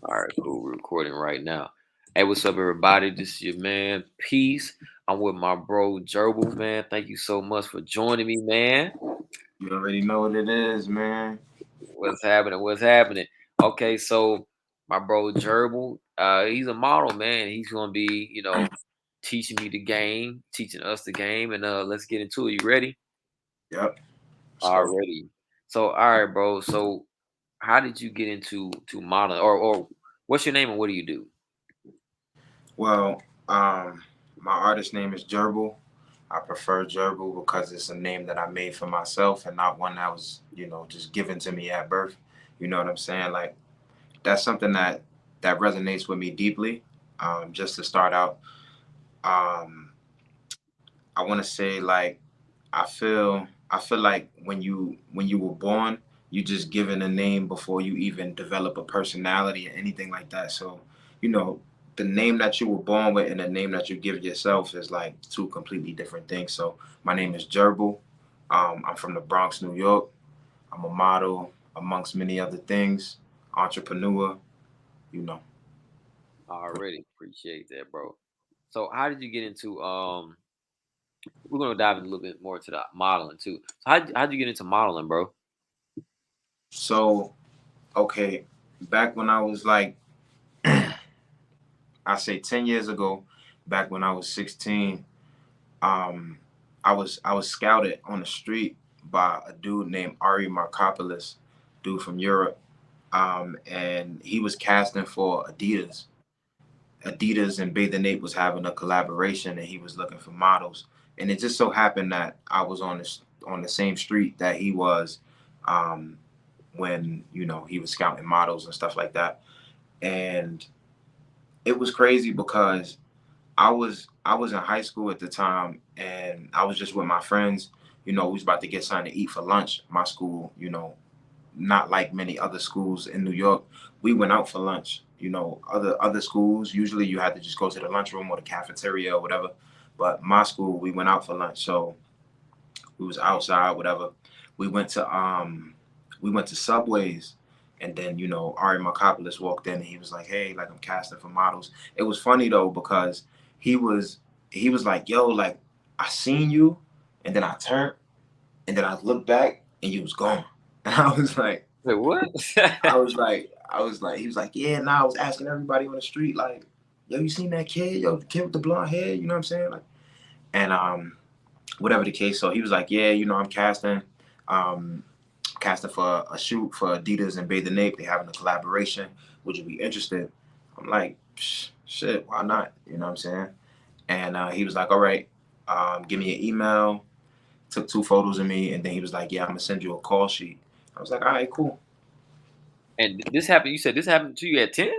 All right, cool. We're recording right now. Hey, what's up, everybody? This is your man, Peace. I'm with my bro, Jerrbul, man. Thank you so much for joining me, man. You already know what it is, man. What's happening? What's happening? Okay, so my bro, Jerrbul, he's a model, man. He's going to be, teaching me the game, teaching us the game, and let's get into it. You ready? Yep. Let's go. Already. So, all right, bro. So, how did you get into modeling, or what's your name and what do you do? Well, my artist name is Jerrbul. I prefer Jerrbul because it's a name that I made for myself and not one that was, just given to me at birth. You know what I'm saying? Like that's something that resonates with me deeply. Just to start out, um, I want to say like I feel like when you were born, you just given a name before you even develop a personality or anything like that. So, you know, the name that you were born with and the name that you give yourself is like two completely different things. So my name is Jerrbul. I'm from the Bronx, New York. I'm a model amongst many other things, entrepreneur, you know. Already appreciate that, bro. So, how did you get into we're gonna dive in a little bit more to the modeling too. So how'd you get into modeling, bro? So, okay, back when I was like I say 10 years ago, back when I was 16, um, I was scouted on the street by a dude named Ari Markopoulos, dude from Europe, and he was casting for Adidas. Adidas and Bathe Nate was having a collaboration, and he was looking for models. And it just so happened that I was on the same street that he was, um, when he was scouting models and stuff like that. And it was crazy because I was in high school at the time, and I was just with my friends. We was about to get something to eat for lunch. My school, not like many other schools in New York, we went out for lunch. Other schools usually you had to just go to the lunchroom or the cafeteria or whatever. But my school, we went out for lunch, so we was outside, whatever. We went to Subways, and then Ari Markopoulos walked in, and he was like, "Hey, like I'm casting for models." It was funny though because he was he was like, "Yo, like I seen you," and then I turned, and then I looked back, and you was gone, and Wait, what? he was like, "Yeah, nah, I was asking everybody on the street, like, yo, you seen that kid? Yo, the kid with the blonde hair, you know what I'm saying?" Like, and whatever the case. So he was like, "Yeah, I'm um, casting for a shoot for Adidas and Bathe Nape. They having a collaboration. Would you be interested?" I'm like, "Shit, why not?" You know what I'm saying? And he was like, "All right, give me an email." Took two photos of me, and then he was like, "Yeah, I'm gonna send you a call sheet." I was like, "All right, cool." And this happened. You said this happened to you at 10,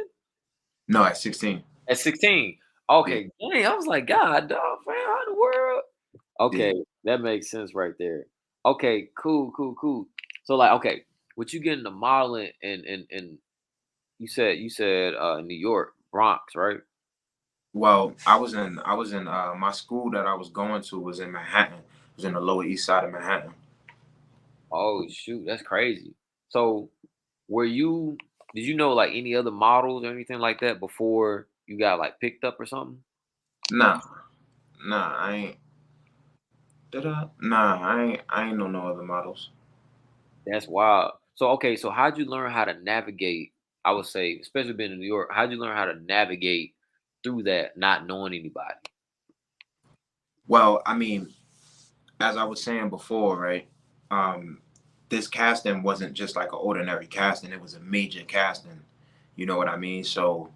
No, at 16. at 16. Yeah, Okay, dang. I was like, God, dog, man, how in the world? yeah. Okay, that makes sense right there. Okay, cool, cool, cool. So like, okay, what you get into modeling and you said New York, Bronx, right? Well, I was in my school that I was going to was in Manhattan. It was in the Lower East Side of Manhattan. Oh shoot, that's crazy. So were you did you know like any other models or anything like that before you got like picked up or something? Nah, nah, I ain't. Did I? Nah, I ain't know no other models. That's wild. So okay, so how'd you learn how to navigate? I would say, especially being in New York, how'd you learn how to navigate through that not knowing anybody? Well, I mean, as I was saying before, right? Um, this casting wasn't just like an ordinary casting; it was a major casting. You know what I mean? So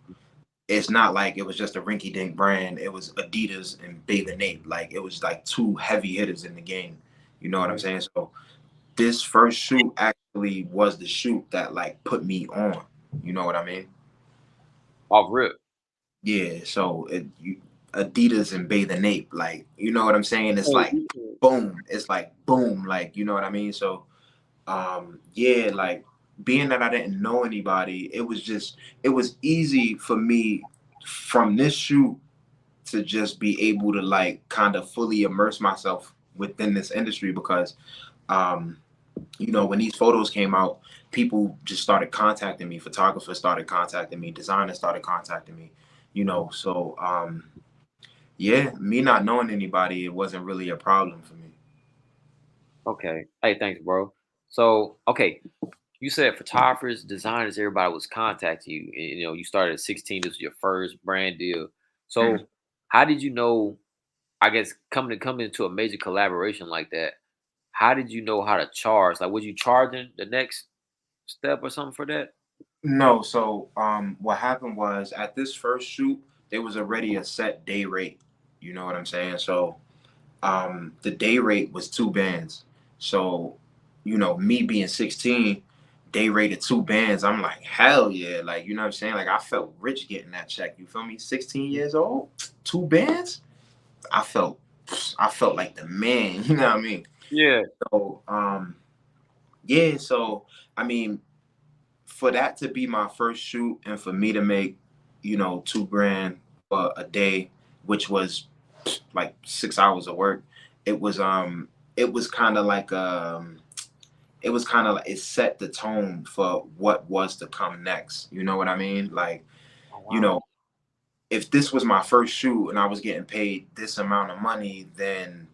it's not like it was just a rinky-dink brand. It was Adidas and Bathe Nape. Like it was like two heavy hitters in the game. You know what I'm Mhm. saying? So this first shoot actually was the shoot that like put me on. You know what I mean? Off rip. Yeah. So Adidas and Bathe Nape, like you know what I'm saying? It's So like boom. It's like boom. Like you know what I mean? So yeah, like being that I didn't know anybody, it was easy for me from this shoot to just be able to like kind of fully immerse myself within this industry because um when these photos came out, people just started contacting me. Photographers started contacting me. Designers started contacting me. So yeah, me not knowing anybody, it wasn't really a problem for me. Okay. Hey, thanks, bro. So, okay, you said photographers, designers, everybody was contacting you. And, you started at 16. This was your first brand deal. Mhm. So, how did you know? I guess coming into a major collaboration like that, how did you know how to charge? Like, was you charging the next step or something for that? No, so what happened was at this first shoot, there was already a set day rate. You know what I'm saying? So the day rate was 2 bands. So, me being 16, day rated 2 bands. I'm like, hell yeah. Like, you know what I'm saying? Like I felt rich getting that check. You feel me? 16 years old, 2 bands. I felt I felt like the man, you know what I mean? Yeah. So yeah, so I mean, for that to be my first shoot and for me to make, 2 grand for a day, which was like 6 hours of work, it was it was kind of like it set the tone for what was to come next. You know what I mean? Like, Oh you wow. know, if this was my first shoot and I was getting paid this amount of money, then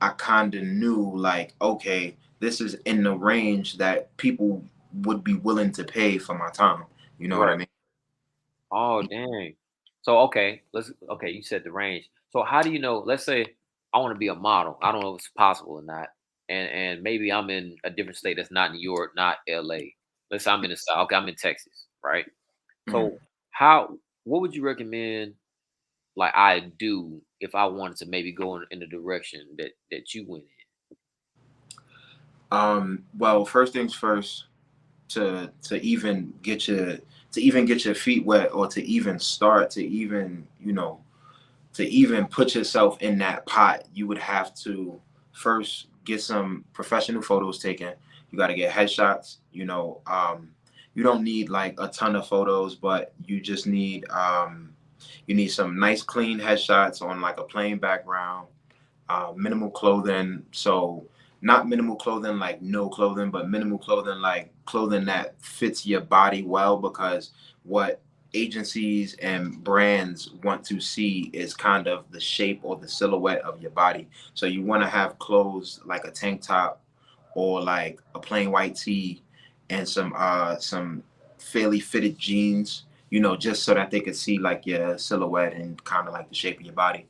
I kind of knew like, okay, this is in the range that people would be willing to pay for my time. You know what I Right. mean? Oh dang. So okay, okay, you said the range. So how do you know, let's say I want to be a model. I don't know if it's possible or not. And maybe I'm in a different state that's not New York, not LA. Let's say I'm in the South. Okay, I'm in Texas, right? So Mhm. how what would you recommend like I do if I wanted to maybe go in the direction that you went in? Well, first things first, to even get your feet wet, or to even start to even to even put yourself in that pot, you would have to first get some professional photos taken. You got to get headshots. You don't need like a ton of photos, but you need some nice clean headshots on like a plain background, minimal clothing. So not minimal clothing like no clothing, but minimal clothing like clothing that fits your body well. Because what agencies and brands want to see is kind of the shape or the silhouette of your body. So you want to have clothes like a tank top or like a plain white tee and some fairly fitted jeans, just so that they could see like your silhouette and kind of like the shape of your body.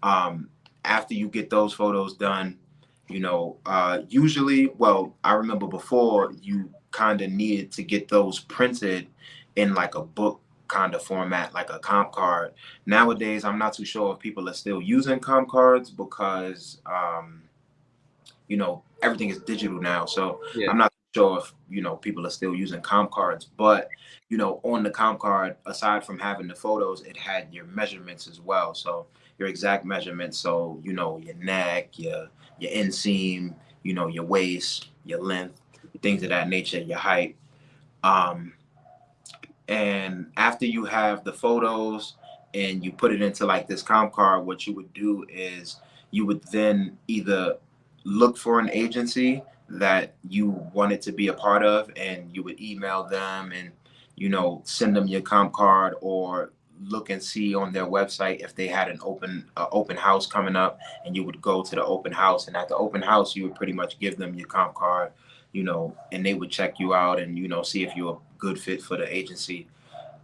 um After you get those photos done, usually, well, I remember before you kind of needed to get those printed in like a book kind of format, like a comp card. Nowadays, I'm not too sure if people are still using comp cards because everything is digital now. So Yeah. I'm not sure if people are still using comp cards. But on the comp card, aside from having the photos, it had your measurements as well. So your exact measurements. So your neck, your inseam, your waist, your length, things of that nature, your height. um and after you have the photos and you put it into like this comp card, what you would do is you would then either look for an agency that you wanted to be a part of, and you would email them and send them your comp card, or look and see on their website if they had an open house coming up, and you would go to the open house, and at the open house you would pretty much give them your comp card, and they would check you out and see if you're a good fit for the agency.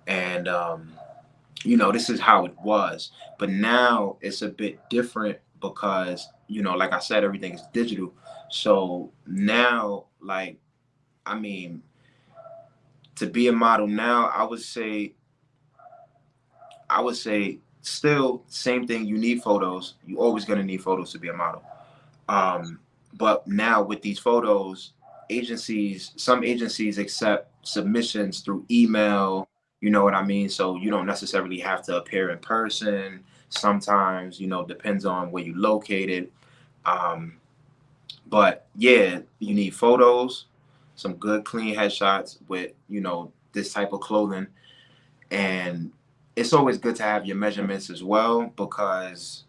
And this is how it was. But now it's a bit different because like I said, everything is digital. So now, like, I mean, to be a model now, I would say still same thing. You need photos. You always gonna need photos to be a model. Um, but now with these photos, some agencies accept submissions through email. You know what I mean? So you don't necessarily have to appear in person. Sometimes, depends on where you located. Um, but yeah, you need photos, some good clean headshots with, this type of clothing. And it's always good to have your measurements as well, because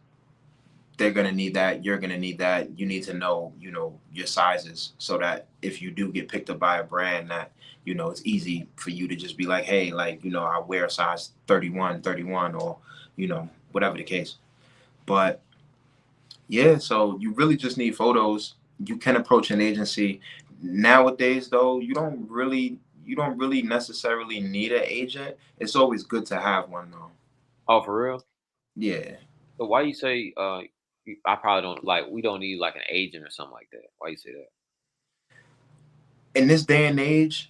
they're gonna need that. You're gonna need that. You need to know, your sizes, so that if you do get picked up by a brand, that it's easy for you to just be like, hey, like, I wear a size 31, 31, or whatever the case. But yeah, so you really just need photos. You can approach an agency. Nowadays, though, you don't really necessarily need an agent. It's always good to have one, though. Oh, for real? Yeah. So why you say I probably don't like we don't need like an agent or something like that? Why you say that? In this day and age,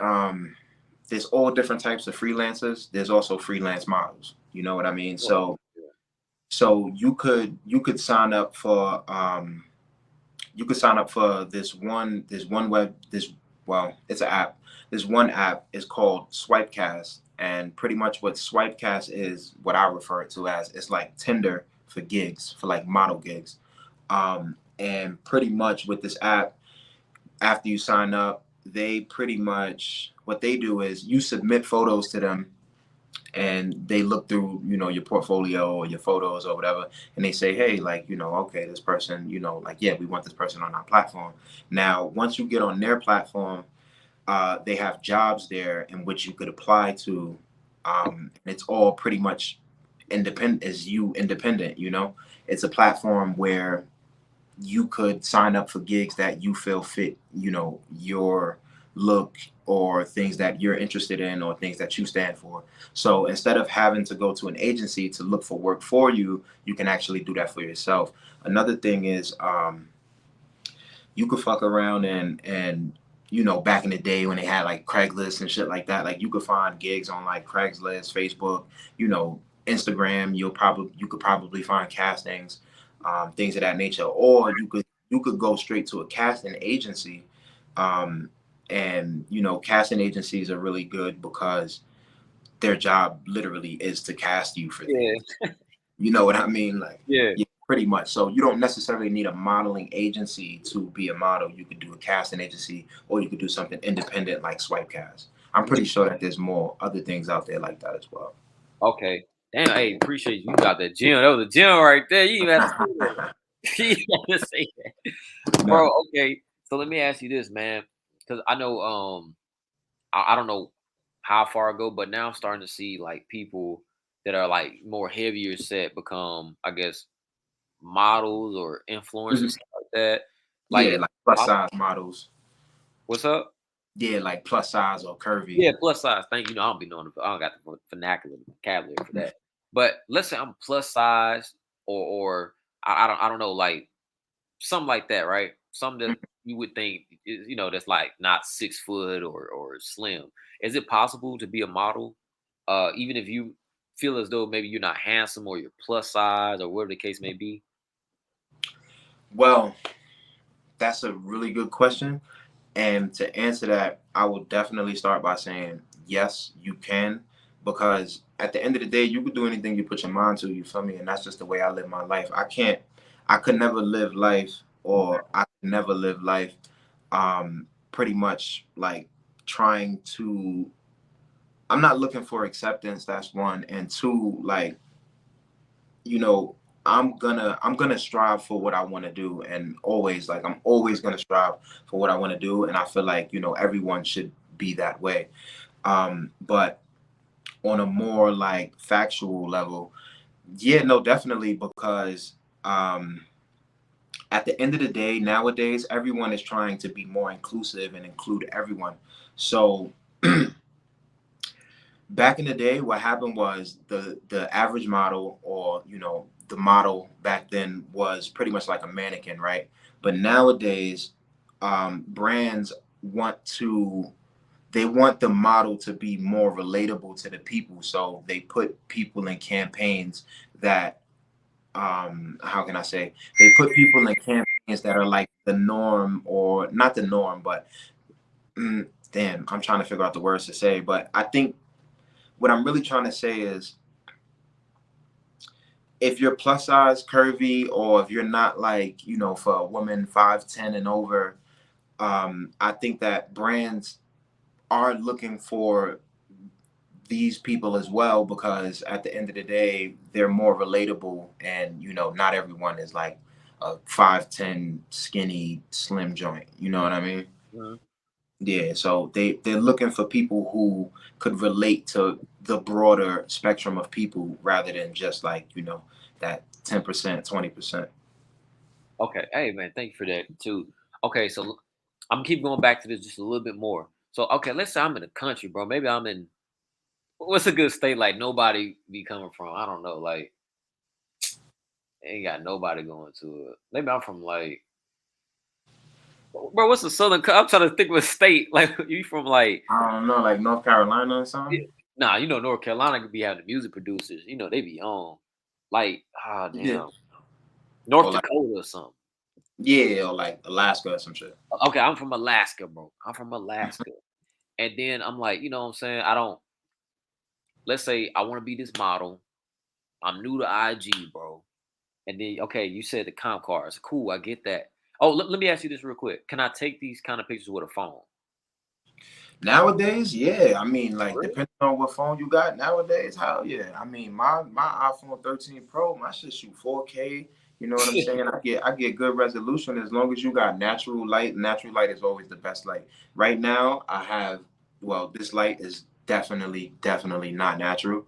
there's all different types of freelancers. There's also freelance models. You know what I mean? Oh, So you could sign up for this one web this well, it's an app. This one app is called Swipecast, and pretty much what Swipecast is, what I refer to as, it's like Tinder for gigs, for like model gigs. And pretty much with this app, after you sign up, they pretty much, what they do is you submit photos to them, and they look through your portfolio or your photos or whatever, and they say, hey, like, okay, this person, like, yeah, we want this person on our platform. Now once you get on their platform, they have jobs there in which you could apply to. It's all pretty much independent. It's a platform where you could sign up for gigs that you feel fit, your look, or things that you're interested in, or things that you stand for. So instead of having to go to an agency to look for work for you, you can actually do that for yourself. Another thing is, you could fuck around and back in the day when they had like Craigslist and shit like that, like you could find gigs on like Craigslist, Facebook, Instagram. You could probably find castings, things of that nature. Or you could go straight to a casting agency. Um, and casting agencies are really good because their job literally is to cast you for yeah, things. You know what I mean? Like, yeah. yeah, pretty much. So you don't necessarily need a modeling agency to be a model. You could do a casting agency, or you could do something independent like Swipecast. I'm Yeah. pretty sure that there's more other things out there like that as well. Okay. Damn. Hey, appreciate you. You got that gym. That was a gym right there. You even had to say that. You had to say that, No. bro. Okay. So let me ask you this, man, because I know I don't know how far ago, but now I'm starting to see like people that are like more heavier set become, I guess, models or influencers, Mhm. stuff like that. Like, Yeah, like plus size models. what's up? Yeah, like plus size or curvy. Yeah, plus size. Thank you. Know, I don't be knowing. I don't got the vernacular, vocabulary for that. But let's say I'm plus size, or I don't know, like something like that, right? Something that you would think is, that's like not 6 foot or slim. Is it possible to be a model, even if you feel as though maybe you're not handsome or you're plus size or whatever the case may be? Well, that's a really good question. And to answer that, I will definitely start by saying, yes, you can. Because at the end of the day, you could do anything you put your mind to, you feel me? And that's just the way I live my life. I could never live life, or I could never live life pretty much like trying to, I'm not looking for acceptance, that's one. And two, like, you know, I'm gonna strive for what I want to do, and always, like, I'm always gonna strive for what I want to do, and I feel like everyone should be that way. But on a more like factual level, yeah, no, definitely, because um, at the end of the day, nowadays everyone is trying to be more inclusive and include everyone. So back in the day, what happened was the average model, or the model back then, was pretty much like a mannequin, right? But nowadays, brands want to they want the model to be more relatable to the people, so they put people in campaigns that, how can I say, they put people in campaigns that are like the norm, or not the norm, but damn, I'm trying to figure out the words to say. But I think what I'm really trying to say is, if you're plus size, curvy, or if you're not, like, for a woman 5'10" and over, I think that brands are looking for these people as well, because at the end of the day, they're more relatable, and not everyone is like a 5'10" skinny slim joint. You know what I mean? Mhm. Yeah, so they're looking for people who could relate to the broader spectrum of people rather than just like, that 10%, 20%. Okay. Hey man, thank you for that too. Okay, so I'm gonna keep going back to this just a little bit more. So okay, let's say I'm in the country, bro. Maybe I'm in what's a good state like nobody be coming from? I don't know, like ain't got nobody going to it. Maybe I'm from like bro, what's the I'm trying to think of a state. Like you from like I don't know, like North Carolina or yeah, something. nah, North Carolina could be having the music producers. They be on. Like, ah Yeah. damn. North Or like, Dakota or something. yeah, or like Alaska or some shit. Okay, I'm from Alaska, bro. I'm from Alaska. And then I'm like, you know what I'm saying? I don't let's say I want to be this model. I'm new to IG, bro. And then okay, you said the comp cards. Cool, I get that. Oh, let me ask you this real quick. Can I take these kind of pictures with a phone? Nowadays, yeah. I mean, like Really? depending on what phone you got nowadays, hell yeah. I mean, my iPhone 13 Pro, my shit shoot 4K. You know what I'm saying? I get good resolution as long as you got natural light. Natural light is always the best light. Right now, I have this light is definitely not natural.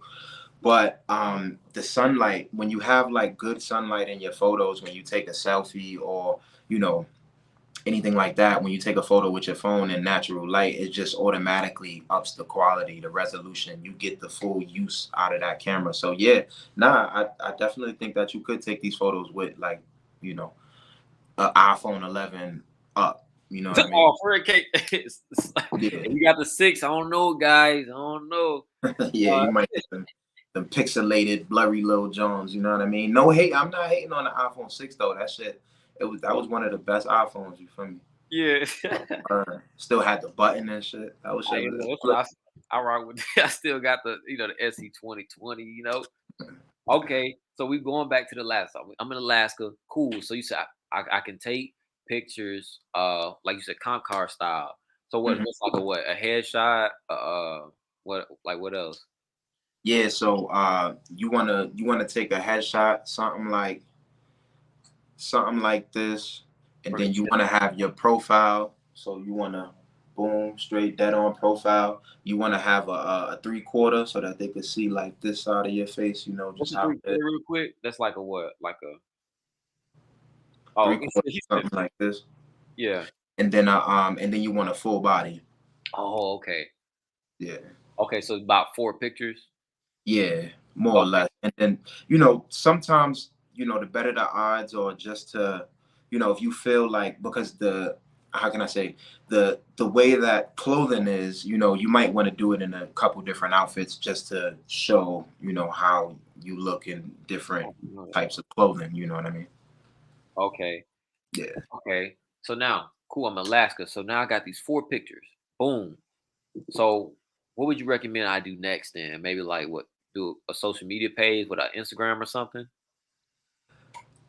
But the sunlight, when you have like good sunlight in your photos, when you take a selfie or you know anything like that, when you take a photo with your phone in natural light, it just automatically ups the quality, the resolution. You get the full use out of that camera. So yeah, nah, I definitely think that you could take these photos with like, you know, an iPhone 11 up. You know what I mean? Oh, for a cake. Yeah, If you got the six, I don't know, guys. I don't know. yeah, Uh, you might get them pixelated, blurry little Jones. You know what I mean? No hate. I'm not hating on the iPhone 6 though. That shit, that was one of the best iPhones. You feel me? yeah. Still had the button and shit. That was shit. I know. That's what I rock with. I still got the SE 2020. Okay, so we going back to the last time. I'm in Alaska. Cool. So you said I can take pictures, like you said, Concar style. So Mhm. what's like a headshot? What else? Yeah, so you wanna take a headshot, something like this, and For then you sure. wanna have your profile. So you wanna boom straight dead on profile. You wanna have a 3/4 so that they could see like this side of your face. What's Just the how three it quarter real quick? That's like a what? Like a oh, 3/4 he said something like this, yeah. and then you want a full body. Oh, okay. Yeah. Okay, so about 4 pictures. Yeah, more or Okay. less. And then, sometimes, the better the odds or just to, if you feel like because how can I say, the way that clothing is, you might want to do it in a couple different outfits just to show, how you look in different Oh, you know that. types of clothing, you know what I mean? Okay. Yeah. Okay. So now, cool. I'm in Alaska. So now I got these 4 pictures. Boom. So, what would you recommend I do next then? Maybe like what do a social media page with an Instagram or something?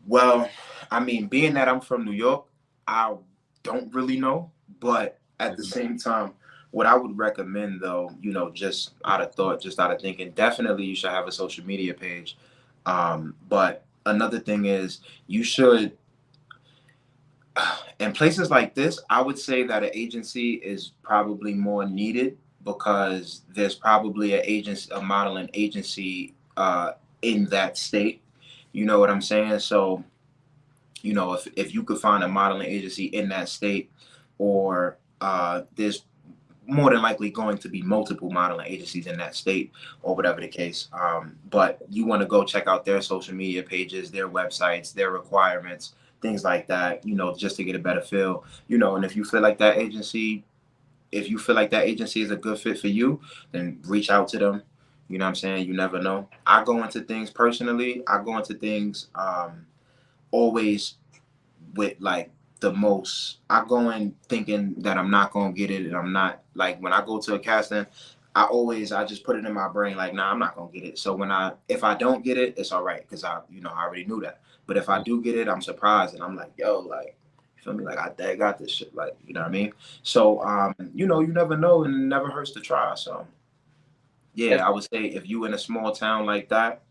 Well, I mean, being that I'm from New York, I don't really know. But at the Mhm. same time, what I would recommend, though, just out of thought, just out of thinking, definitely you should have a social media page. But another thing is, you should, in places like this, I would say that an agency is probably more needed because there's probably a modeling agency in that state. You know what I'm saying? So if you could find a modeling agency in that state, or there's more than likely going to be multiple modeling agencies in that state, or whatever the case. But you want to go check out their social media pages, their websites, their requirements, things like that, just to get a better feel. And if you feel like that agency is a good fit for you, then reach out to them. You know what I'm saying? You never know. I go into things always with like the most. I go in thinking that I'm not gonna get it, and I'm not. Like when I go to a casting, I just put it in my brain like, nah, I'm not gonna get it. So if I don't get it, it's all right because I already knew that. But if I Mhm. do get it, I'm surprised and I'm like, yo, like, you feel me? Like I got this shit, like, you know what I mean? So you never know, and it never hurts to try. So That's yeah, I would say if you in a small town like that,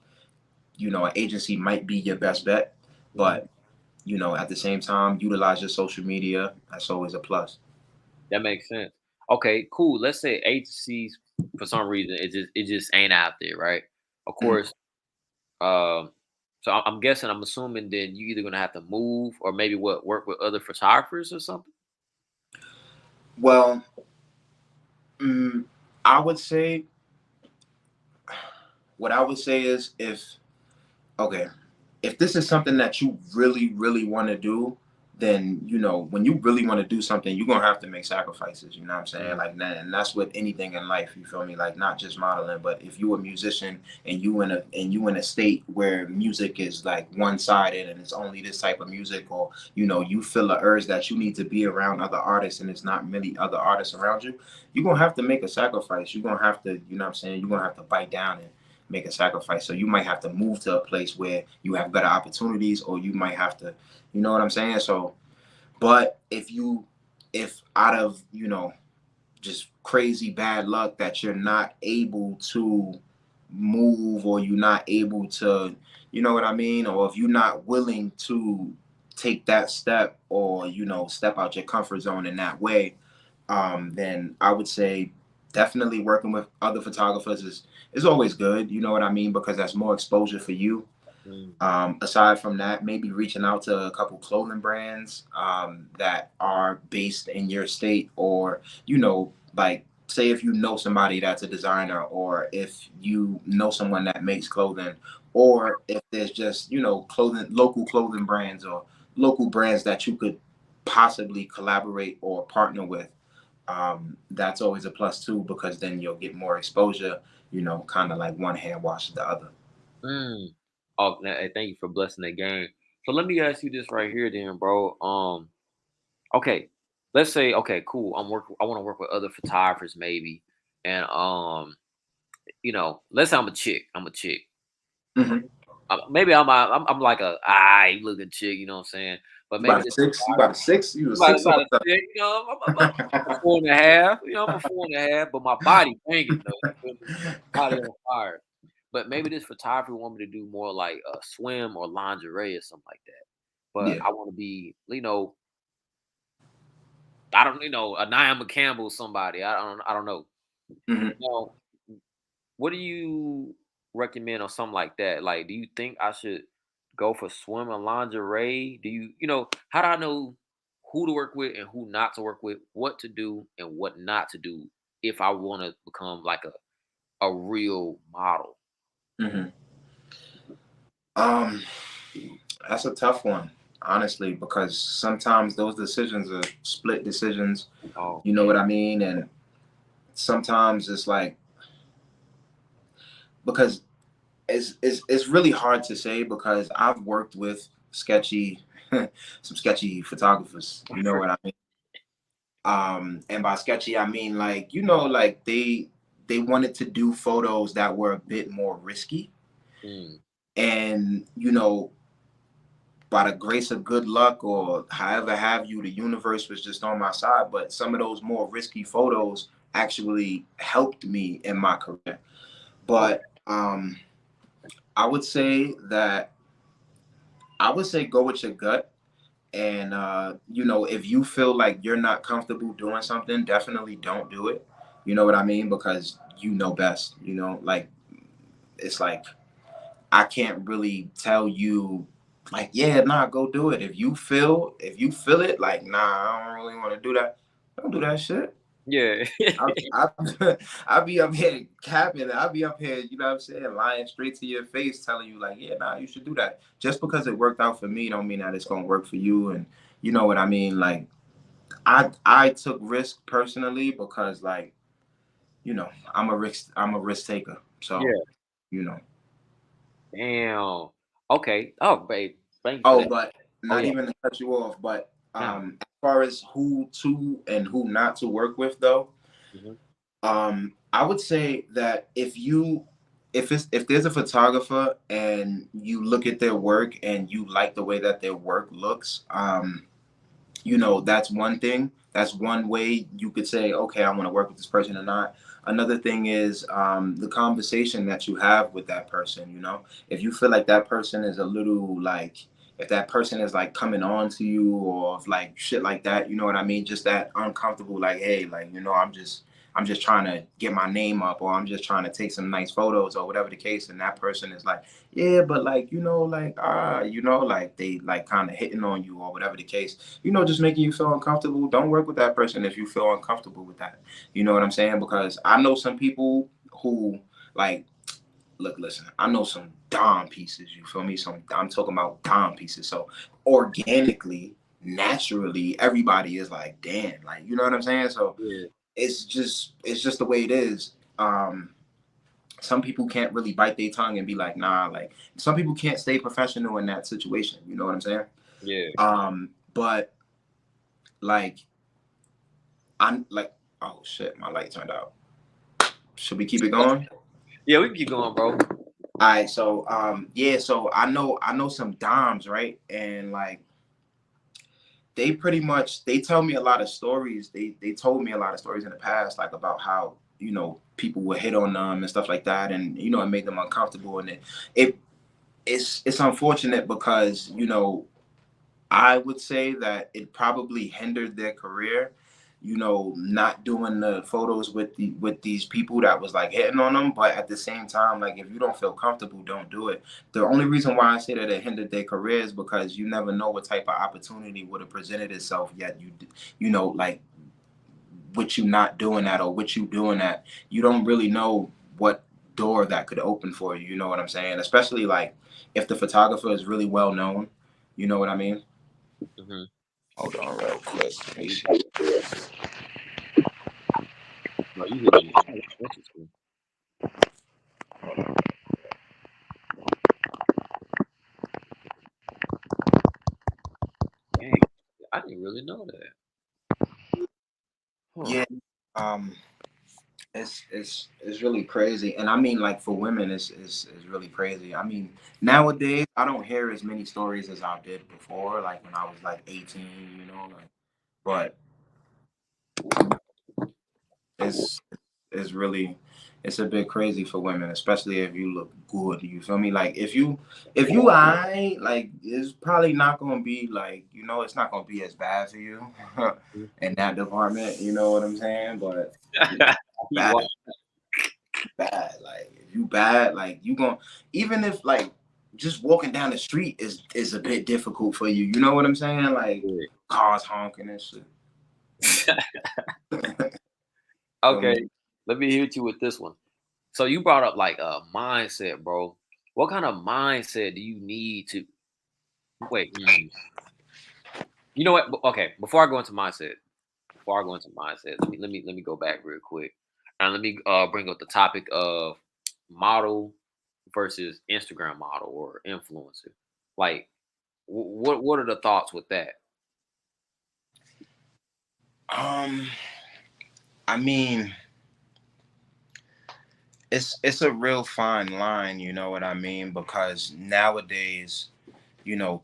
an agency might be your best bet, mhm. but at the same time, utilize your social media. That's always a plus. That makes sense. Okay, cool. Let's say agencies for some reason it just ain't out there, right? Of Mhm. course. Um, so I'm guessing, I'm assuming then you either gonna have to move or maybe what work with other photographers or something. Well, mm, I would say what I would say is if okay, if this is something that you really, really want to do, then when you really want to do something, you're gonna have to make sacrifices. You know what I'm saying? Mm, Like that, and that's with anything in life. You feel me? Like not just modeling, but if you a musician and you in a state where music is like one sided and it's only this type of music, or you feel the urge that you need to be around other artists and it's not many other artists around you, you're gonna have to make a sacrifice. You're gonna have to, you know what I'm saying? You're gonna have to bite down and make a sacrifice. So you might have to move to a place where you have better opportunities, or you might have to, you know what I'm saying? So, but if out of, just crazy bad luck that you're not able to move, or you're not able to, you know what I mean? Or if you're not willing to take that step, or, step out your comfort zone in that way, then I would say definitely working with other photographers is always good. You know what I mean? Because that's more exposure for you. mm, Aside from that, maybe reaching out to a couple clothing brands that are based in your state, or like say if you know somebody that's a designer, or if you know someone that makes clothing, or if there's just local clothing brands, or local brands that you could possibly collaborate or partner with. That's always a plus too, because then you'll get more exposure. Kind of like one hand washes the other. mm. Oh, thank you for blessing the game. So let me ask you this right here, then, bro. Okay, let's say, okay, cool. I want to work with other photographers, maybe, and let's say I'm a chick. I'm a chick. Hmm. Maybe I'm like a eye looking chick. You know what I'm saying? But You maybe about a this six? You about a six? You a six or about a a chick. I'm a seven? 4.5. I'm a 4.5. But my body banging though. You feel me? Body on fire. But maybe this photographer want me to do more like a swim or lingerie or something like that. But Yeah. I want to be, I don't, a Naomi Campbell, somebody. I don't know. Hmm. Now, what do you recommend on something like that? Like, do you think I should go for swim and lingerie? Do how do I know who to work with and who not to work with, what to do and what not to do if I want to become like a real model? Hmm. Um, that's a tough one, honestly, because sometimes those decisions are split decisions. Oh, You know what I mean? And sometimes it's like, because it's really hard to say, because I've worked with sketchy, some sketchy photographers. You know what I mean? And by sketchy, I mean like, like they wanted to do photos that were a bit more risky, mm, and by the grace of good luck, or however have you, the universe was just on my side. But some of those more risky photos actually helped me in my career. oh, But I would say that I would say go with your gut. And if you feel like you're not comfortable doing something, definitely don't do it. You know what I mean? Because you know best. Like, it's like I can't really tell you, like, yeah, nah, go do it. If you feel it, like, nah, I don't really want to do that. Don't do that shit. yeah. I I be up here capping. I be up here, you know what I'm saying, lying straight to your face, telling you like, yeah, nah, you should do that. Just because it worked out for me, don't mean that it's gonna work for you. And you know what I mean? Like, I took risk personally, because like, I'm a risk taker. So, Yeah. you know. Damn. Okay. Oh, babe. Thank you for Oh, that. but Oh not yeah. even to cut you off, but Now. as far as who to and who not to work with though, Mhm. I would say that if there's a photographer and you look at their work and you like the way that their work looks, that's one thing. That's one way you could say, okay, I want to work with this person or not. Another thing is the conversation that you have with that person. If you feel like that person is a little like, if that person is like coming on to you or if like shit like that, you know what I mean? Just that uncomfortable, like, hey, like, I'm just trying to get my name up, or I'm just trying to take some nice photos or whatever the case. And that person is like, yeah, but like, like, like they like kind of hitting on you or whatever the case, just making you feel uncomfortable. Don't work with that person if you feel uncomfortable with that. You know what I'm saying? Because I know some people who like, look, listen, I know some dom pieces. You feel me? I'm talking about dom pieces. So organically, naturally, everybody is like, damn, like, you know what I'm saying? So Yeah. it's just the way it is. Some people can't really bite their tongue and be like, nah, like some people can't stay professional in that situation. You know what I'm saying? Yeah. But like I'm like, oh shit, my light turned out. Should we keep it going? Yeah, we can keep going, bro. All right, so yeah, so I know some doms, right? And like they pretty much they tell me a lot of stories. They told me a lot of stories in the past, like about how people would hit on them and stuff like that, and it made them uncomfortable, and it it's unfortunate because I would say that it probably hindered their career, not doing the photos with these people that was like hitting on them. But at the same time, like if you don't feel comfortable, don't do it. The only reason why I say that it hindered their career is because you never know what type of opportunity would have presented itself. Yet like with you not doing that or with you doing that, you don't really know what door that could open for you. You know what I'm saying? Especially like if the photographer is really well known. You know what I mean? Hmm. Hold on real quick. Let No, me you see. good. No, you good. Interesting. Dang, I didn't really know that. Huh. Yeah. Um it's really crazy. And I mean like for women it's really crazy. I mean nowadays I don't hear as many stories as I did before, like when I was like 18, like but it's it's really it's a bit crazy for women, especially if you look good. You feel me? Like if you I like it's probably not gonna be like, it's not gonna be as bad for you in that department, you know what I'm saying? But You bad, wa- bad. Like if you bad, like you gonna even if like just walking down the street is a bit difficult for you. You know what I'm saying? Like Yeah. cars honking and shit. Feel Okay, me? let me hit you with this one. So you brought up like a mindset, bro. What kind of mindset do you need to wait? You know what? Okay, before I go into mindset, let me go back real quick, and let me bring up the topic of model versus Instagram model or influencer. Like, what are the thoughts with that? Um, I mean, it's a real fine line, you know what I mean? Because nowadays,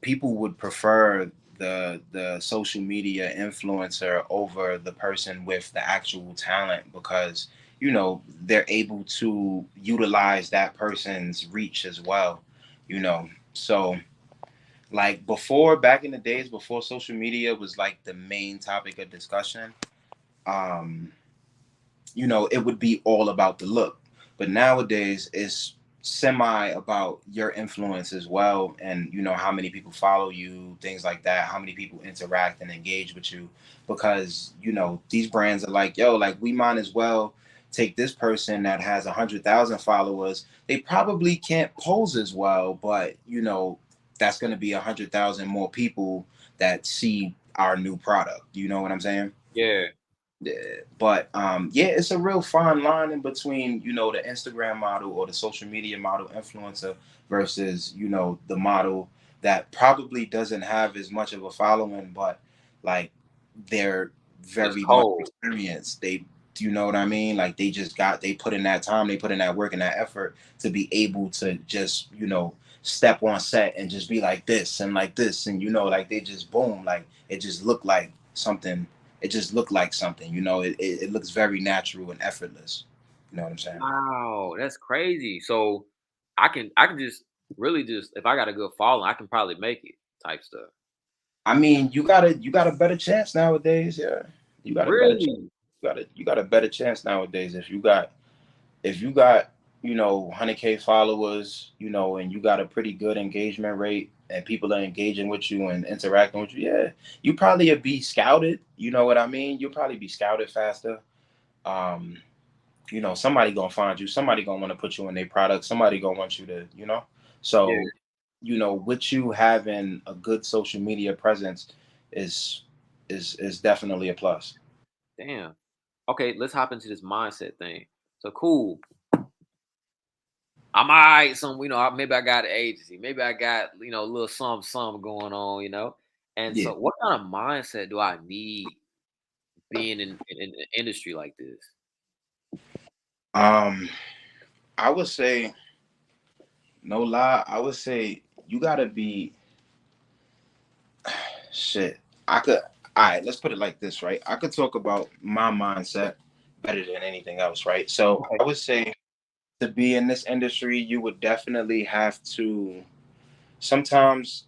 people would prefer the social media influencer over the person with the actual talent because they're able to utilize that person's reach as well, So like before, back in the days before social media was like the main topic of discussion, um it would be all about the look. But nowadays, it's semi about your influence as well, and how many people follow you, things like that, how many people interact and engage with you, because these brands are like, yo, like we might as well take this person that has 100,000 followers. They probably can't pose as well, but that's going to be 100,000 more people that see our new product. You know what I'm saying? Yeah, Yeah, but yeah, it's a real fine line in between, the Instagram model or the social media model influencer versus, the model that probably doesn't have as much of a following, but like they're it's very much cold. experienced. Do you know what I mean? Like they put in that time, they put in that work and that effort to be able to just, step on set and just be like this and like this. And, like they just boom, like it just looked like something it just looked like something, it looks very natural and effortless. You know what I'm saying? Wow, that's crazy. So I can just really just if I got a good following, I can probably make it. type stuff. I mean, you got a better chance nowadays. Yeah, you got a better chance. Really? You got a better chance nowadays if you got 100K followers, and you got a pretty good engagement rate, and people are engaging with you and interacting with you. Yeah, you probably be scouted. You know what I mean? You'll probably be scouted faster. Um, somebody gonna find you. Somebody gonna want to put you in their product. Somebody gonna want you to. Yeah. So with you having a good social media presence is is definitely a plus. Damn. Okay, let's hop into this mindset thing. So cool. I'm alright. Some, maybe I got an agency. Maybe I got, a little something going on. And Yeah. so, what kind of mindset do I need being in an industry like this? Um, I would say no lie. I would say you gotta be shit. I could. All right. Let's put it like this, right? I could talk about my mindset better than anything else, right? So Okay. I would say to be in this industry, you would definitely have to sometimes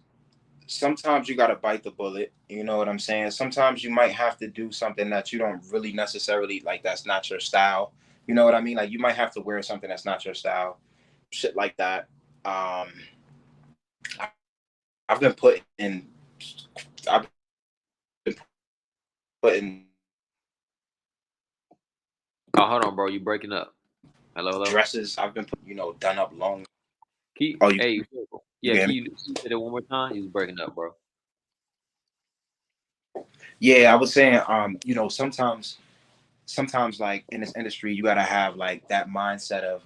sometimes you got to bite the bullet. You know what I'm saying? Sometimes you might have to do something that you don't really necessarily like, that's not your style. You know what I mean? Like, you might have to wear something that's not your style, shit like that. um I've been I've been putting Oh, hold on, bro. You breaking up? Hello, hello. dresses. I've been done up long. Keep. Oh, Hey, you yeah. can hear Can me? you say that one more time? You was breaking up, bro. Yeah, I was saying, sometimes like in this industry you got to have like that mindset of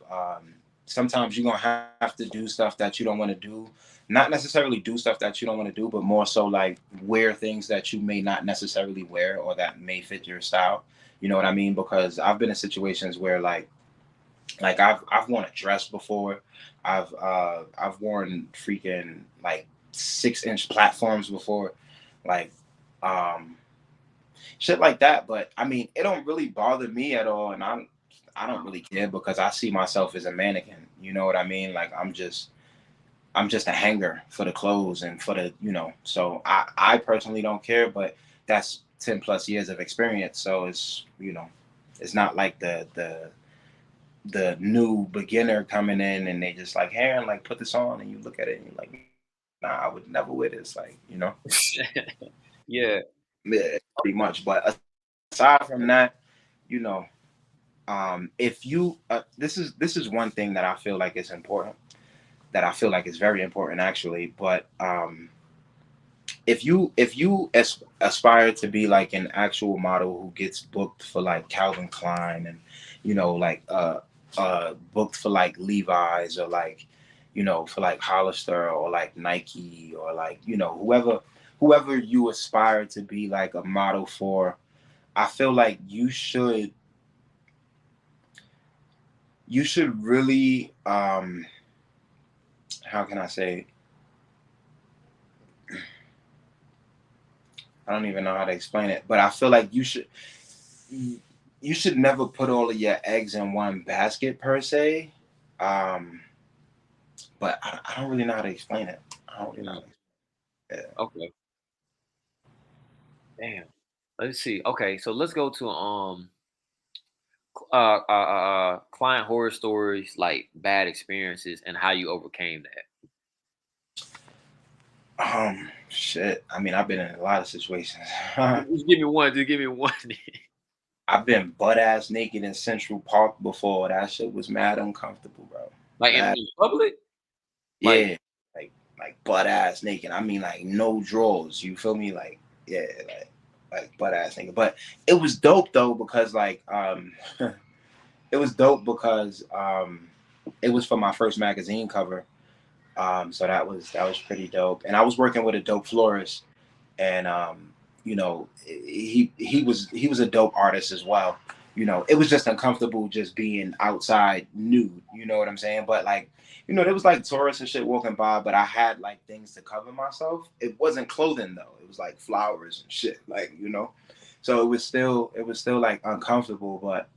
sometimes you're gonna have to do stuff that you don't want to do, not necessarily do stuff that you don't want to do, but more so like wear things that you may not necessarily wear or that may fit your style. You know what I mean? Because I've been in situations where like I've worn a dress before. I've worn freaking like 6-inch platforms before, like um shit like that. But I mean, it don't really bother me at all, and I don't really care because I see myself as a mannequin. You know what I mean? Like I'm just a hanger for the clothes and for the So I personally don't care, but that's 10 plus years of experience. So it's not like the new beginner coming in and they just like, Aaron, like put this on, and you look at it and you're like, nah, I would never wear this. Yeah. Yeah, pretty much. But aside from that, you know, if you this is one thing that I feel like is important, that I feel like is very important actually. But if you aspire to be like an actual model who gets booked for like Calvin Klein and like booked for like Levi's or like for like Hollister or like Nike or like whoever you aspire to be like a model for, I feel like you should really how can I say, I don't even know how to explain it, but I feel like you should never put all of your eggs in one basket per se. Um, but I don't really know how to explain it. I don't really know how Mm, to explain it. okay. Damn. Let's see. Okay, so let's go to client horror stories, like bad experiences, and how you overcame that. Shit. I mean, I've been in a lot of situations. Just give me one. Just give me one. I've been butt ass naked in Central Park before. That shit was mad uncomfortable, bro. Like in, Mad. in public. Like, Yeah. Like butt ass naked. I mean, like no drawers. You feel me? Like yeah, like butt ass naked. But it was dope though because it was dope because it was for my first magazine cover. So that was pretty dope. And I was working with a dope florist, and he was a dope artist as well. It was just uncomfortable just being outside nude. You know what I'm saying? But like, there was like tourists and shit walking by, but I had like things to cover myself. It wasn't clothing though. It was like flowers and shit. So it was still like uncomfortable, but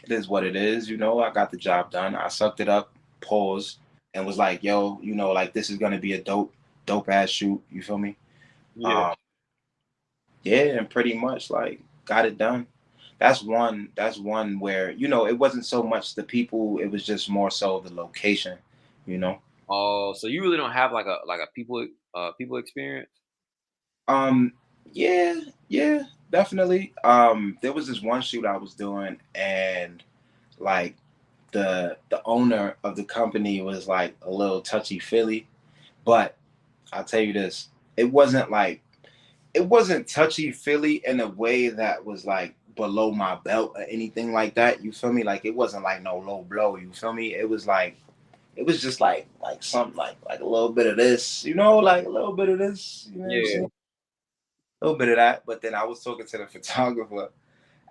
it is what it is. I got the job done. I sucked it up, paused, and was like, yo, like this is gonna be a dope dope ass shoot. You feel me? Yeah. Um, yeah, and pretty much like got it done. That's one. That's one where it wasn't so much the people. It was just more so the location. You know. Oh, so you really don't have like a people experience? Um. Yeah. Yeah. Definitely. There was this one shoot I was doing, and like the owner of the company was like a little touchy feely. But I'll tell you this: it wasn't touchy feely in a way that was like below my belt or anything like that. You feel me? Like it wasn't like no low blow. You feel me? It was like it was just like something like a little bit of this, like a little bit of this. You know what I'm Yeah. saying? A little bit of that. But then I was talking to the photographer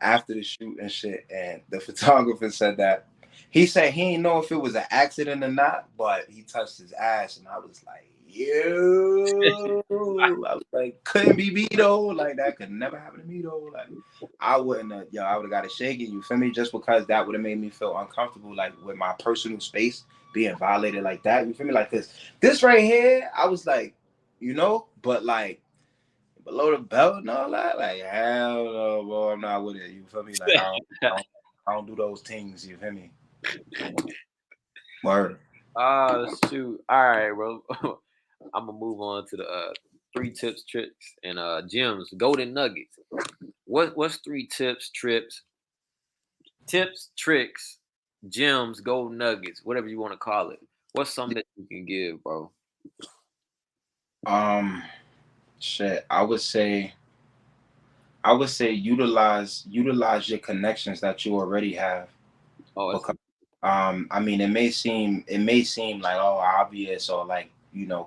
after the shoot and shit, and the photographer said that he said he didn't know if it was an accident or not, but he touched his ass, and I was like, yo, I was like, couldn't be me though, like that could never happen to me though, like I wouldn't have, I would have got it shaking, you feel me, just because that would have made me feel uncomfortable, like with my personal space being violated like that, you feel me, like this right here, I was like, but like below the belt and all that, like hell no, boy, I'm not with it. You feel me? Like I don't do those things. You feel me? Word. Oh shoot! All right, bro. I'm gonna move on to the three tips, tricks, and gems, golden nuggets. What's three tips, tricks, gems, golden nuggets, whatever you want to call it? What's something that you can give, bro? Um, shit. I would say utilize your connections that you already have Oh, that's because I mean it may seem like obvious or like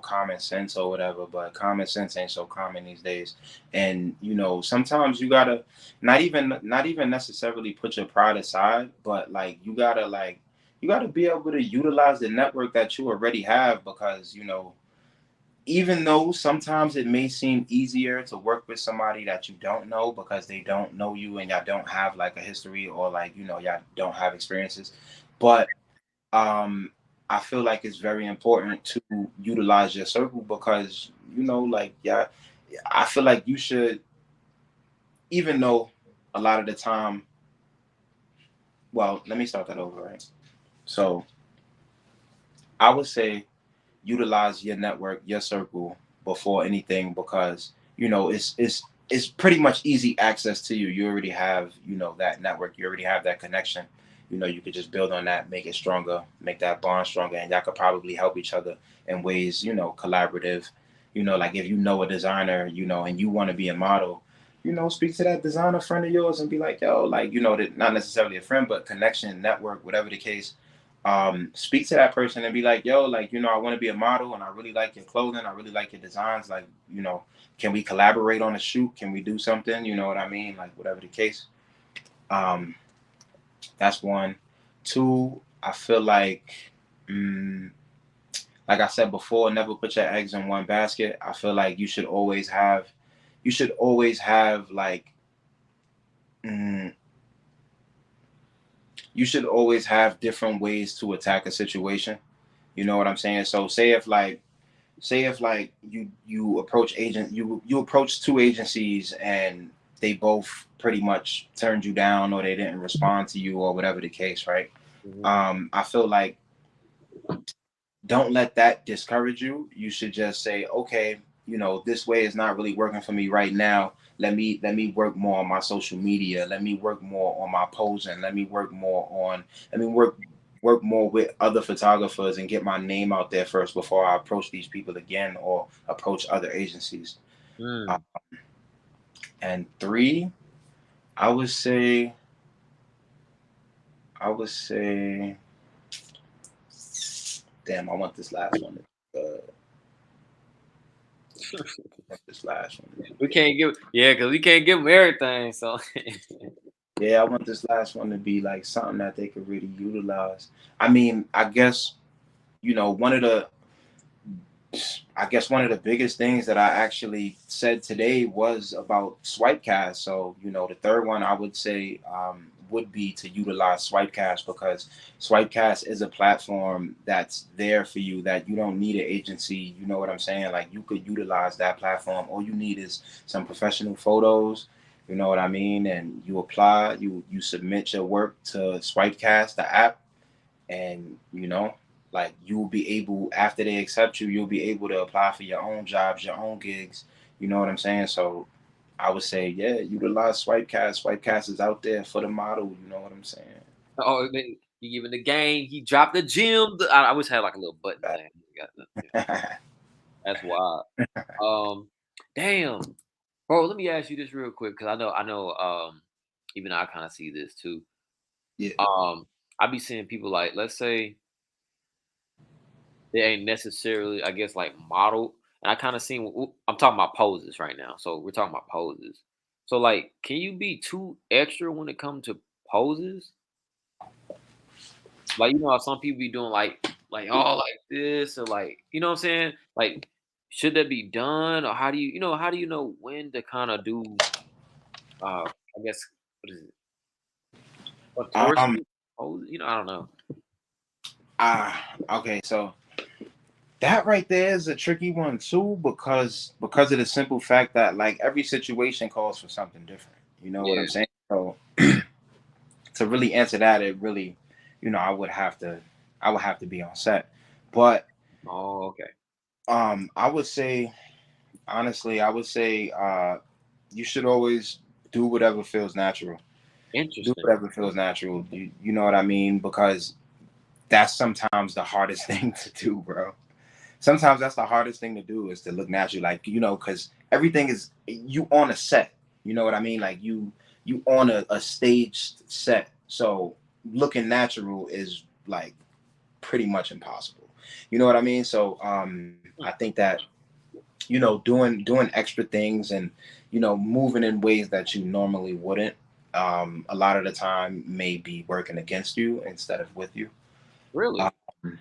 common sense or whatever, but common sense ain't so common these days. And sometimes you gotta not even necessarily put your pride aside, but like you gotta be able to utilize the network that you already have because even though sometimes it may seem easier to work with somebody that you don't know because they don't know you and y'all don't have like a history or like y'all don't have experiences, but um I feel like it's very important to utilize your circle because like yeah, I feel like you should, even though a lot of the time, well, let me start that over, right? So I would say utilize your network, your circle before anything because it's pretty much easy access to you. You already have that network. You already have that connection. You could just build on that, make it stronger, make that bond stronger, and y'all could probably help each other in ways collaborative. Like if you know a designer, and you want to be a model. Speak to that designer friend of yours and be like, yo, like, that not necessarily a friend, but connection, network, whatever the case, speak to that person and be like, yo, like, I want to be a model and I really like your clothing. I really like your designs. Like, can we collaborate on a shoot? Can we do something? You know what I mean? Like, whatever the case. Um, that's one. Two, I feel mm, like I said before, never put your eggs in one basket. I feel like you should always have like, mm, you should always have different ways to attack a situation. You know what I'm saying? So say if you approach two agencies and they both pretty much turned you down or they didn't respond to you or whatever the case, right? Mhm. I feel like don't let that discourage you. You should just say, okay, this way is not really working for me right now. Let me work more on my social media. Let me work more on my posing. Let me work more with other photographers and get my name out there first before I approach these people again or approach other agencies. Uh, Mm. and three, I would say, I would say, damn, I want this last one. I want this last one to be We good. can't give, yeah, because we can't give them everything. So, Yeah, I want this last one to be like something that they could really utilize. I mean, one of the biggest things that I actually said today was about swipe cast. So, the third one I would say would be to utilize Swipecast, because Swipecast is a platform that's there for you, that you don't need an agency. You know what I'm saying? Like, you could utilize that platform. All you need is some professional photos. You know what I mean? And you apply, you submit your work to Swipecast, the app, and like, you'll be able, after they accept you, you'll be able to apply for your own jobs, your own gigs. You know what I'm saying? So I would say, yeah, utilize Swipecast. Swipecast is out there for the model. You know what I'm saying? Oh, man, he giving the game. He dropped the gym. I wish I had like a little button thing. Got nothing. That's wild. Um, damn, bro. Let me ask you this real quick because I know. Even I kind of see this too. Yeah. I be seeing people like, let's say they ain't necessarily, I guess, like modeled, and I kind of seen. I'm talking about poses right now, so we're talking about poses. So, like, can you be too extra when it comes to poses? Like, how some people be doing like all like this or like, you know what I'm saying? Like, should that be done or how do you know when to kind of do I guess what is it? Um. Contortion? Oh, I don't know. Okay. So that right there is a tricky one too, because of the simple fact that, like, every situation calls for something different. You know what Yeah. I'm saying? So to really answer that, it really, I would have to be on set. But Oh, okay. I would say, honestly, I would say, you should always do whatever feels natural. Do Interesting. whatever feels natural. You know what I mean? Because that's sometimes the hardest thing to do, bro. Sometimes that's the hardest thing to do, is to look natural, like, because everything is, you on a set. You know what I mean? Like, you on a staged set, so looking natural is, like, pretty much impossible. You know what I mean? So I Hmm. think that, doing extra things, and moving in ways that you normally wouldn't, a lot of the time may be working against you instead of with you. Really? um,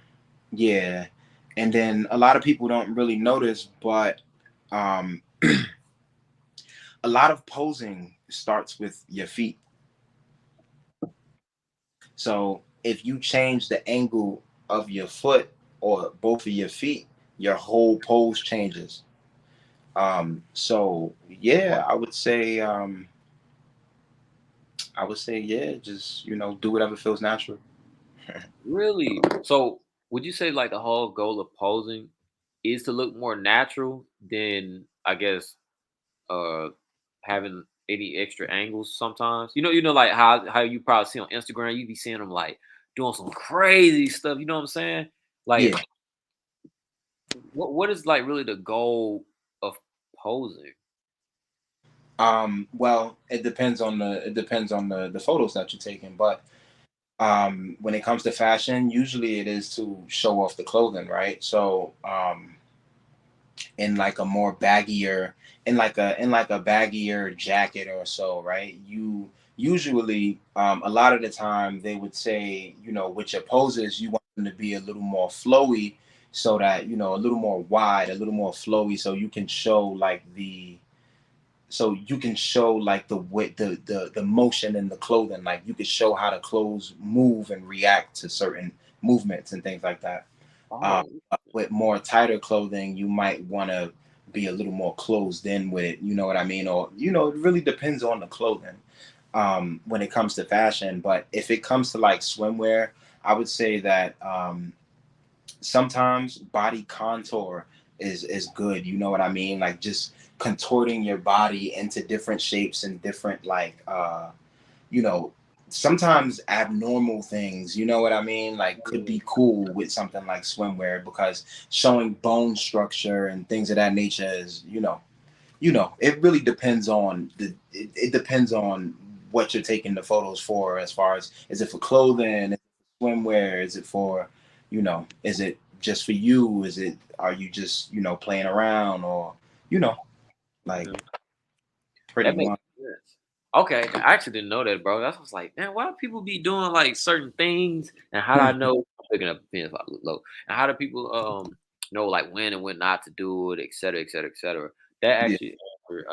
yeah. And then a lot of people don't really notice, but um, a lot of posing starts with your feet. So if you change the angle of your foot or both of your feet, your whole pose changes. So yeah, I would say, yeah, just, do whatever feels natural. Really? So, would you say like the whole goal of posing is to look more natural than I guess uh having any extra angles sometimes? Like how you probably see on Instagram, you be seeing them like doing some crazy stuff. You know what I'm saying? Like, Yeah. what is like really the goal of posing? Well, it depends on the photos that you're taking, but when it comes to fashion, usually it is to show off the clothing, right? So in like a more baggier in like a baggier jacket or so, right? You usually, a lot of the time, they would say, with your poses, you want them to be a little more flowy, so that, a little more wide, a little more flowy, so you can show like the width, the motion in the clothing. Like, you could show how the clothes move and react to certain movements and things like that. um, Oh, with more tighter clothing, you might want to be a little more closed in with it. You know what I mean? Or, it really depends on the clothing, when it comes to fashion. But if it comes to like swimwear, I would say that, sometimes body contour is good. You know what I mean? Like, just contorting your body into different shapes and different, like, you know sometimes abnormal things, you know what I mean, like, could mm, be cool with something like swimwear, because showing bone structure and things of that nature is, it really depends on it depends on what you're taking the photos for. As far as, is it for clothing, is it for swimwear, is it for, is it just for you, are you just, playing around, or, you know like, yeah. pretty That makes much. sense. Okay, I actually didn't know that, bro. That's was like, man, why do people be doing like certain things, and how do I know I'm picking up pins if I look low? And how do people know like when and when not to do it, et cetera, et cetera, et cetera? That Yeah. actually answered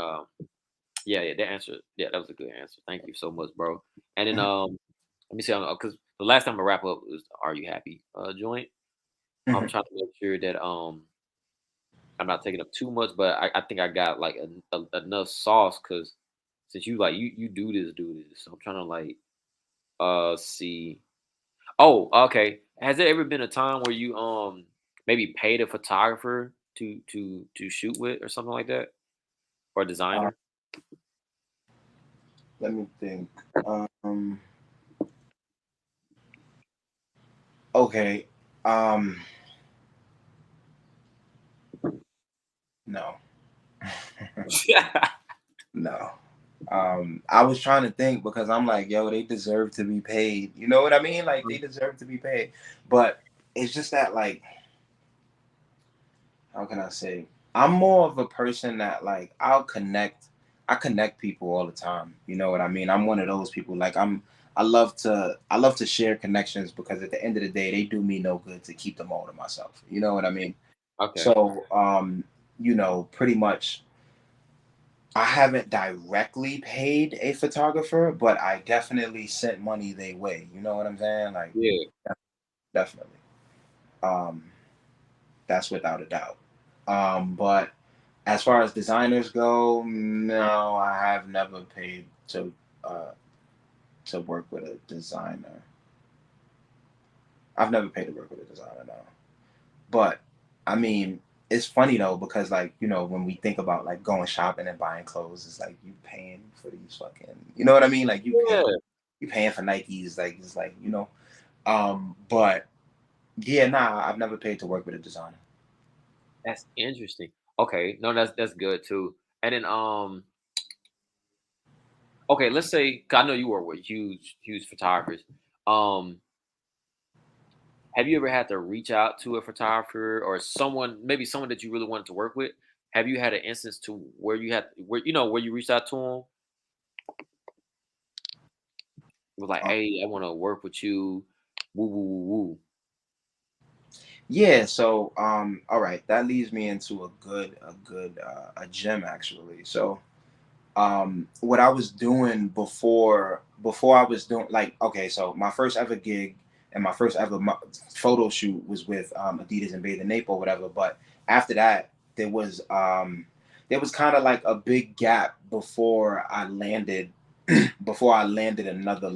Yeah, yeah, that answer. Yeah, that was a good answer. Thank you so much, bro. And then Mhm, let me see, because the last time I wrap up was "Are You Happy?" Joint. I'm mhm. trying to make sure that I'm not taking up too much, but I think I got like enough sauce because since you like you do this. So I'm trying to like see. Oh, okay. Has there ever been a time where you maybe paid a photographer to shoot with or something like that, or a Uh, designer? let me think. Um, okay. Um, no, no. I was trying to think because I'm like, yo, they deserve to be paid. You know what I mean? Like they deserve to be paid. But it's just that like how can I say? I'm more of a person that like I connect people all the time. You know what I mean? I'm one of those people. Like I love to share connections because at the end of the day they do me no good to keep them all to myself. You know what I mean? Okay. So you know, pretty much I haven't directly paid a photographer, but I definitely sent money their way. You know what I'm saying? Like Yeah. definitely. Um that's without a doubt. But as far as designers go, no, I have never paid uh, to work with a designer. I've never paid to work with a designer, no. But I mean, it's funny though because like you know when we think about like going shopping and buying clothes, it's like you paying for these fucking, you know what I mean? Like Yeah. you paying for Nikes, like it's like you know. But yeah, nah, I've never paid to work with a designer. That's interesting. Okay, no, that's good too. And then okay, let's say 'cause I know you work with huge photographers. Um, have you ever had to reach out to a photographer or someone, maybe someone that you really wanted to work with? Have you had an instance to where you had where where you reached out to them? It was like, Um, hey, I want to work with you. Woo woo woo woo. yeah, so all right, that leads me into a good a gem actually. So what I was doing before I was doing like okay, so my first ever gig and my first ever photo shoot was with Adidas and Bathe and Nape or whatever. But after that, there was kind of like a big gap before I landed before I landed another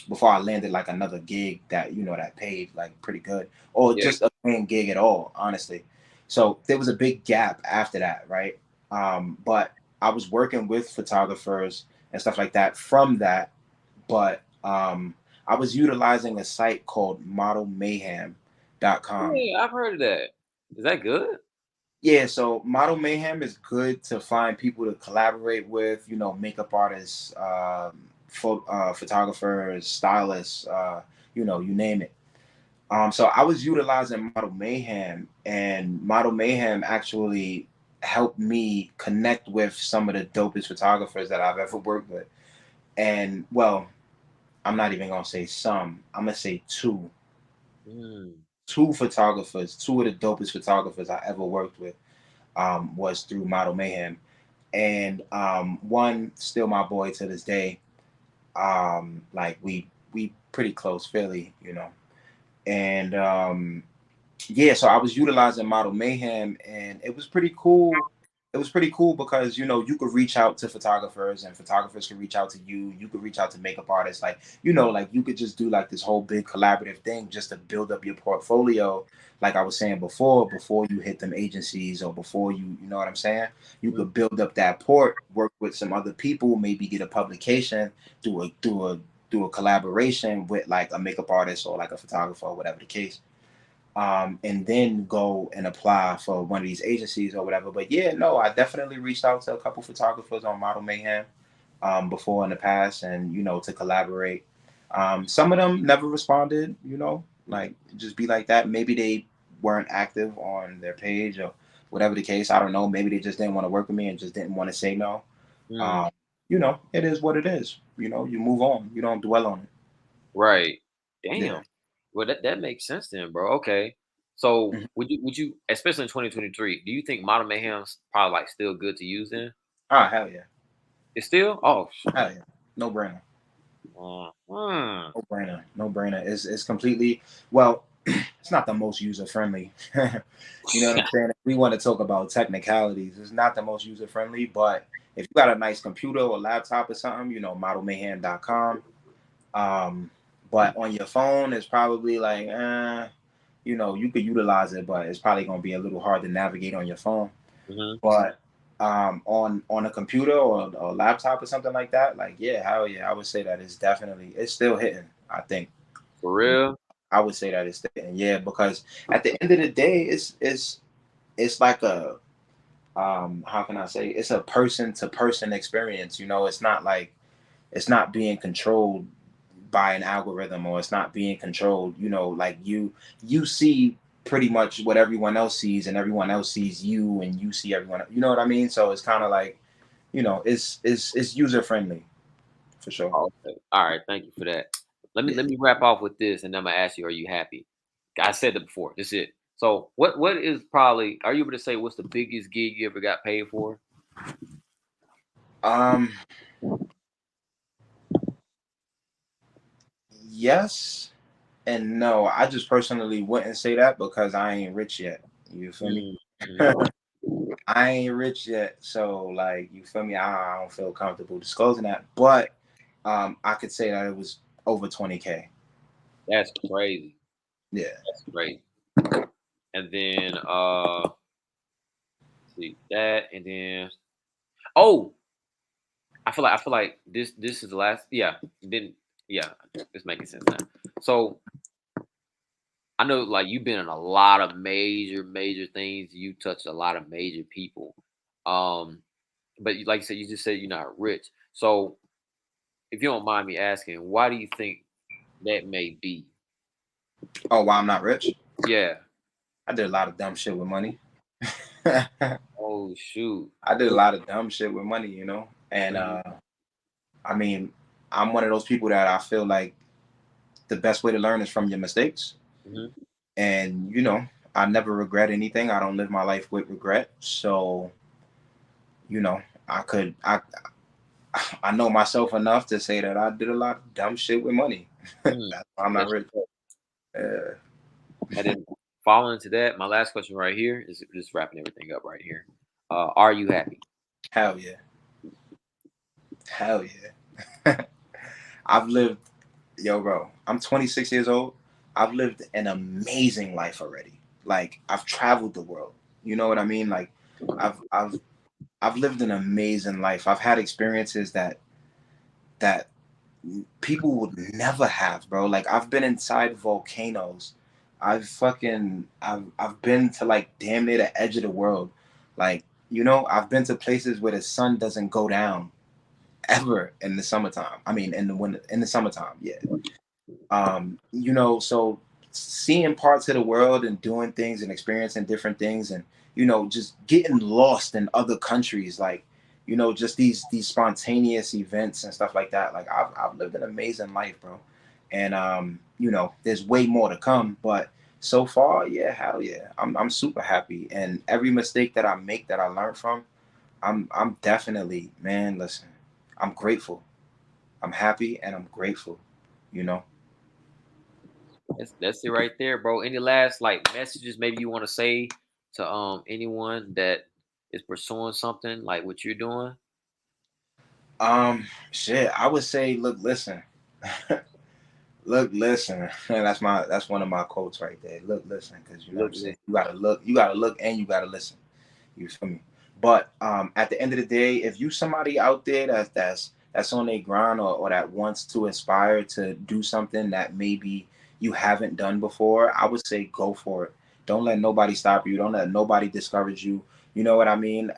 before I landed like another gig that you know that paid like pretty good or Yeah, just a paying gig at all, honestly. So there was a big gap after that, right? But I was working with photographers and stuff like that from that, but I was utilizing a site called modelmayhem.com. yeah, I've heard of that. Is that good? Yeah, so Model Mayhem is good to find people to collaborate with, you know, makeup artists, photographers, stylists, you know, you name it. So I was utilizing Model Mayhem, and Model Mayhem actually helped me connect with some of the dopest photographers that I've ever worked with. And well, I'm not even gonna say some. I'm gonna say Mm, two photographers, two of the dopest photographers I ever worked with was through Model Mayhem, and one still my boy to this day. Like we pretty close, Philly, you know, and yeah, so I was utilizing Model Mayhem, and it was pretty cool. It was pretty cool because you know you could reach out to photographers, and photographers could reach out to you. You could reach out to makeup artists, like you know, like you could just do like this whole big collaborative thing just to build up your portfolio. Like I was saying before you hit them agencies or before you know what I'm saying. You mm, could build up that port, work with some other people, maybe get a publication, do a collaboration with like a makeup artist or like a photographer or whatever the case, and then go and apply for one of these agencies or whatever. But yeah, no, I definitely reached out to a couple photographers on Model Mayhem before in the past, and you know to collaborate. Some of them never responded, you know, mm, like just be like that. Maybe they weren't active on their page or whatever the case. I don't know. Maybe they just didn't want to work with me and just didn't want to say no. mm. Um, you know, it is what it is. You know, you move on. You don't dwell on it. Right. Yeah. Damn. Well, that makes sense then, bro. Okay. So Mhm. would you especially in 2023, do you think Modern Mayhem's probably like still good to use then? Ah, hell yeah. It's still? Oh, Hell yeah. No brainer. hmm. No brainer. No brainer. It's completely, well, it's not the most user friendly. You know what I'm saying? If we want to talk about technicalities, it's not the most user friendly, but if you got a nice computer or laptop or something, modelmayhem.com. But on your phone, it's probably like, you could utilize it, but it's probably gonna be a little hard to navigate on your phone. Hmm. But on a computer or laptop or something like that, like yeah, hell yeah, I would say that it's still hitting. I think For you know, real? I would say that it's still hitting, yeah, because at the end of the day, it's like a how can I say, it's a person to person experience. It's not being controlled by an algorithm, or it's not being controlled, like you see pretty much what everyone else sees, and everyone else sees you, and you see everyone, you know what I mean? So it's kind of like, it's user friendly for sure. Okay. All right. Thank you for that. Let Yeah. me wrap off with this, and then I'm gonna ask you: are you happy? I said it before. This is it. So, what is probably? Are you able to say what's the biggest gig you ever got paid for? um yes and no. I just personally wouldn't say that because I ain't rich yet, you feel me? Mm-hmm. I ain't rich yet, so like, you feel me? I don't feel comfortable disclosing that, but I could say that it was over 20K. That's crazy. Yeah. That's crazy. And then see that, and then oh, I feel like this is the last. Yeah. Then yeah, it's making sense now. So I know like you've been in a lot of major things. You touched a lot of major people. Um, but like you said, you just said you're not rich. So if you don't mind me asking, why do you think that may be? Oh, why I'm not rich? Yeah. I did a lot of dumb shit with money. I Oh shoot. did a lot of dumb shit with money, and Hmm. I mean, I'm one of those people that I feel like the best way to learn is from your mistakes. Hmm. And I never regret anything. I don't live my life with regret. So, you know, I could I know myself enough to say that I did a lot of dumb shit with money. Mm. That's why I'm not That's rich. Uh, and then following to that, my last question right here is just wrapping everything up right here. Are you happy? Hell yeah. Hell yeah. I've lived, yo, bro, I'm 26 years old. I've lived an amazing life already. Like, I've traveled the world. You know what I mean? Like, I've I've I've lived an amazing life. I've had experiences that people would never have, bro. Like, I've been inside volcanoes. I've been to like damn near the edge of the world. Like, I've been to places where the sun doesn't go down ever in the summertime. I mean, in the summertime, yeah. So seeing parts of the world and doing things and experiencing different things, and just getting lost in other countries, like, just these spontaneous events and stuff like that. Like, I've lived an amazing life, bro. And there's way more to come, but so far, yeah, hell yeah, I'm super happy. And every mistake that I make that I learn from, I'm definitely, man, listen, I'm grateful. I'm happy and I'm grateful, you know. That's it right there, bro. Any last like messages maybe you want to say to anyone that is pursuing something like what you're doing? Shit, I would say, look, listen, look, listen. That's one of my quotes right there. Look, listen, because you know what Look, I'm saying. listen. You gotta look, and you gotta listen. You feel me? But at the end of the day, if you somebody out there that's on a grind, or that wants to aspire to do something that maybe you haven't done before, I would say go for it. Don't let nobody stop you. Don't let nobody discourage you. You know what I mean?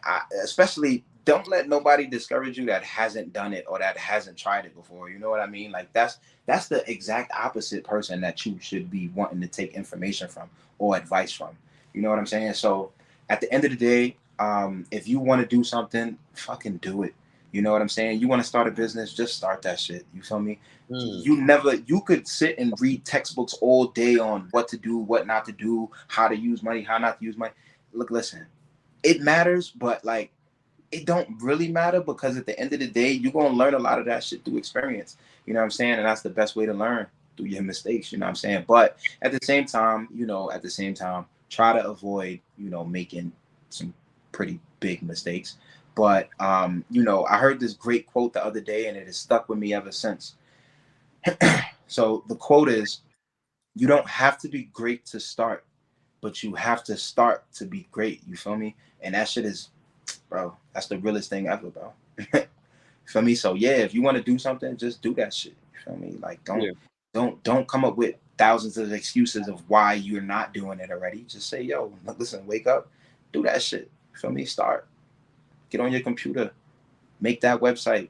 Especially don't let nobody discourage you that hasn't done it or that hasn't tried it before. You know what I mean? Like, that's the exact opposite person that you should be wanting to take information from or advice from. You know what I'm saying? So at the end of the day, if you want to do something, fucking do it. You know what I'm saying? You want to start a business, just start that shit. You feel me? Hmm. You could sit and read textbooks all day on what to do, what not to do, how to use money, how not to use money. Look, listen, it matters, but like, it don't really matter, because at the end of the day, you're gonna learn a lot of that shit through experience. You know what I'm saying? And that's the best way to learn, through your mistakes. You know what I'm saying? But at the same time, try to avoid, making some pretty big mistakes. But I heard this great quote the other day, and it has stuck with me ever since. So the quote is, "You don't have to be great to start, but you have to start to be great." You feel me? And that shit is, bro, that's the realest thing ever, bro. Feel me? So yeah, if you want to do something, just do that shit. You feel me? Like, don't Yeah. don't come up with thousands of excuses of why you're not doing it already. Just say, yo, listen, wake up, do that shit. You feel me? Start. Get on your computer, make that website,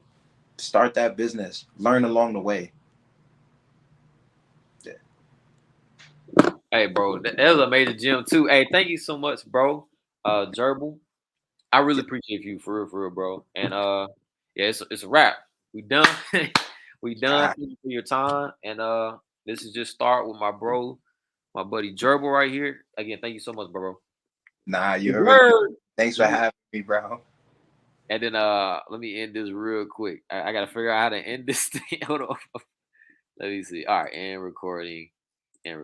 start that business, learn along the way. Yeah. Hey, bro, that was a major gym too. Hey, thank you so much, bro. Jerrbul. I really appreciate you for real, bro. And yeah, it's a wrap. We done. We done. Ah, Thank you for your time. And this is just start with my bro, my buddy Jerrbul right here. Again, thank you so much, bro. nah, you Yes, already. sir. Thanks for having me, bro. And then let me end this real quick. I gotta figure out how to end this thing. Hold on. Let me see. All right, and recording. And